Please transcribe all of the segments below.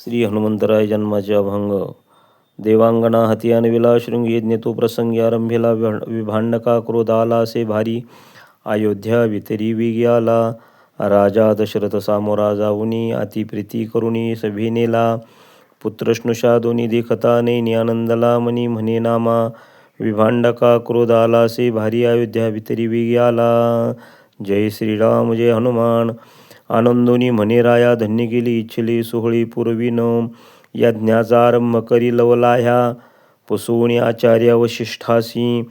श्री हनुमंतराय जन्माचे अभंग. देवांगना हाती आणविला शृंगी यज्ञ तो प्रसंगी आरंभिला विभांडका क्रोध आला असे भारी अयोध्या वितरी वेगी आला. राजा दशरथ सामोरा जाऊनी अति प्रीती करुणी सभे नेला. पुत्र स्नुषा दोन्ही देखता नैनी आनंदला मनी म्हणे नामा विभांडका क्रोध आला असे भारी अयोध्या वितरी वेगी आला. जय श्रीराम जय हनुमान. आनंदोनी म्हणे राया धन्य केली इच्छिले सोहळी पुरविन यज्ञाचा आरंभ करी लवला ह्या पुसूनी आचार्य वशिष्ठासी.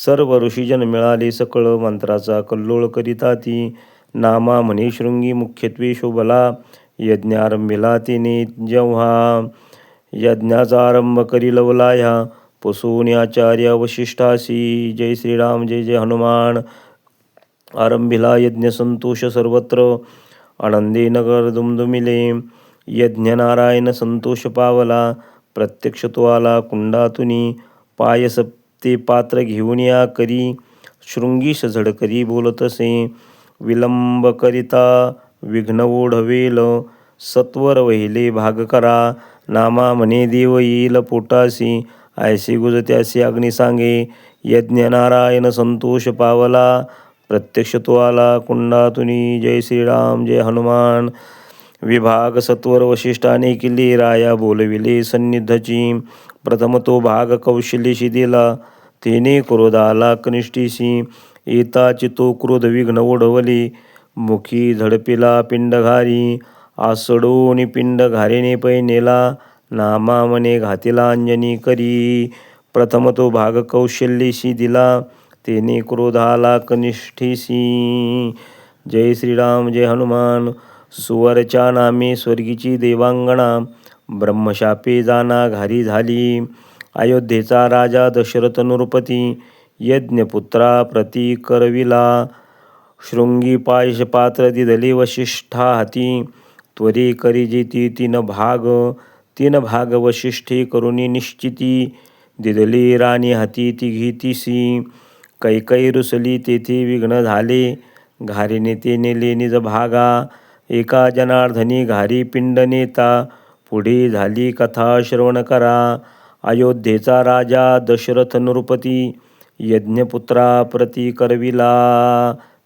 सर्व ऋषीजन मिळाले सकळ मंत्राचा कल्लोळ करिता ती. नामा म्हणे शृंगी मुख्यत्वे शोभला यज्ञारंभिला तिने जेव्हा. यज्ञाचा आरंभ करी लवला ह्या पुसूनी आचार्य वशिष्ठासी. जय श्रीराम जय जय हनुमान. आरंभिला यज्ञ संतोष सर्वत्र आनंदे नगर दुमदुमिले. यज्ञ नारायण संतोष पावला प्रत्यक्ष तो आला कुंडातुनी. पायस ते पात्र घेऊन या करी शृंगीश झडकरी बोलतसे. विलंब करिता विघ्न ओढवेल सत्वर वहिले भाग करा. नामा म्हणे देव येईल पोटासी ऐसे गुजत्यासी अग्नी सांगे. यज्ञ नारायण संतोष पावला प्रत्यक्ष तो आला कुंडातुनी. जय श्रीराम जय हनुमान. विभाग सत्वर वशिष्ठाने केले राया बोलविले सन्निधची. प्रथम तो भाग कौशल्याशी दिला तेने क्रोध आला कनिष्ठीसी. येताची तो क्रोध विघ्न ओढवले मुखी झडपिला पिंड घारी. आसडोनी पिंड घारीने पै नेला नामा म्हणे घातिला अंजनी करी. प्रथम तो भाग कौशल्याशी दिला तेने क्रोध आला कनिष्ठीसी. जय श्रीराम जय हनुमान. सुवरच्या नामे स्वर्गीची देवांगणा ब्रह्मशापे जाना घारी झाली. अयोध्येचा राजा दशरथ नृपती यज्ञपुत्रा प्रती करविला. शृंगी पायश पात्र दिधले वशिष्ठा हाती. त्वरे करी जेती तीन भाग वशिष्ठे करुणी निश्चिती. दिधली राणी हाती तिघी तिसी. कैकई रुसली तेथे विघ्न झाले घारीने ते नेले निज भागा. एका जनार्दनी घारी पिंड नेता पुढे झाली कथा श्रवण करा. अयोध्येचा राजा दशरथ नृपती यज्ञपुत्रा प्रती करविला.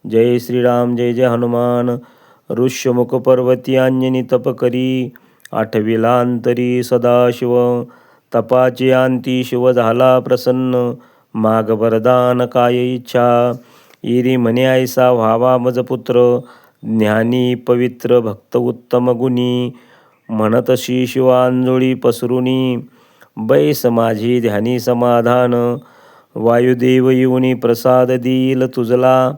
जय श्रीराम जय जय हनुमान. ऋष्यमुख पर्वती अंजनी तप करी आठविला अंतरी सदाशिव. तपाचे अंती शिव झाला प्रसन्न माग वरदान काय इच्छा. इरी म्हणे ऐसा व्हावा मजपुत्र ज्ञानी पवित्र भक्त उत्तम गुणी. म्हणतशी शिवांजोळी पसरुनी बैस माझी ध्यानी समाधान. वायुदेव येऊनी प्रसाद देईल तुझला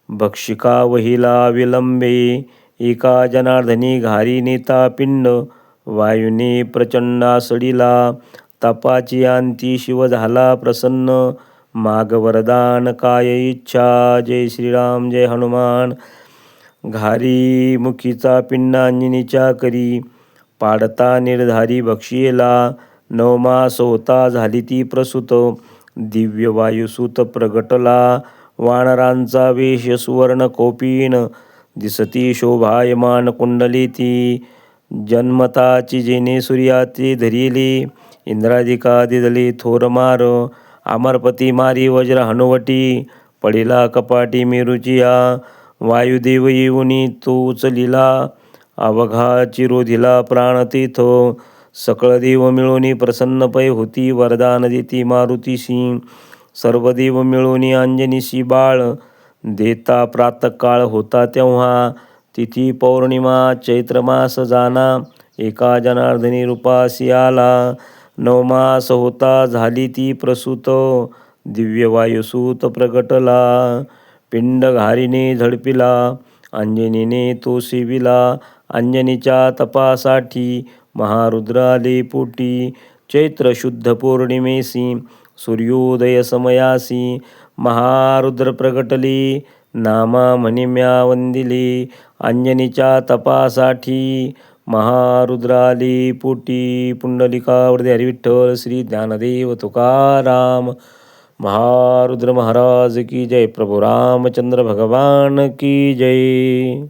भक्षिका वहिला विलंबे. एका जनार्दनी घारी नेता पिंड वायुने प्रचंडा सडिला. तपाची अंती शिव झाला प्रसन्न माग वरदान काय इच्छा. जय श्रीराम जय हनुमान. घारी मुखीचा पिंड अंजनीच्या करी पाडता निर्धारी भक्षियेला. 9 मास होता झाली ती प्रसूत दिव्य वायुसूत प्रगटला. वानरांचा वेश सुवर्ण कोपीन दिसती शोभायमान कुंडली ती. जन्मताची जेने सूर्याचे धरिले इंद्रादिका दिदले थोर मार. अमरपती मारी वज्र हनुवटी पडिला कपाटी मेरुचिया. वायुदेव येऊनी तो उचलिला अवघा चिरोधिला प्राणतीथ. सकळ देव मिळूनी प्रसन्न पै होती वरदान देती मारुतीसी. सर्व देव मिळूनी अंजनीसी बाळ देता प्रातकाळ होता तेव्हा. तिथी पौर्णिमा चैत्र मास जाना एका जनार्दनी रूपासी आला. 9 मास होता झाली ती प्रसूत दिव्य वायुसूत प्रगटला. पिंड घारीने झडपिला अंजनीने तो सेविला. अंजनीच्या तपासाठी महारुद्र आले पोटी. चैत्र शुद्ध पौर्णिमेसी सूर्योदय समयासी महारुद्र प्रगटले. नामा म्हणे म्या वंदिले. अंजनीच्या तपासाठी महारुद्र आले पोटी. पुंडलिकावरती हरिविठ्ठल श्री ज्ञानदेव तुकाराम महारुद्र महाराज की जय. प्रभु रामचंद्र भगवान की जय.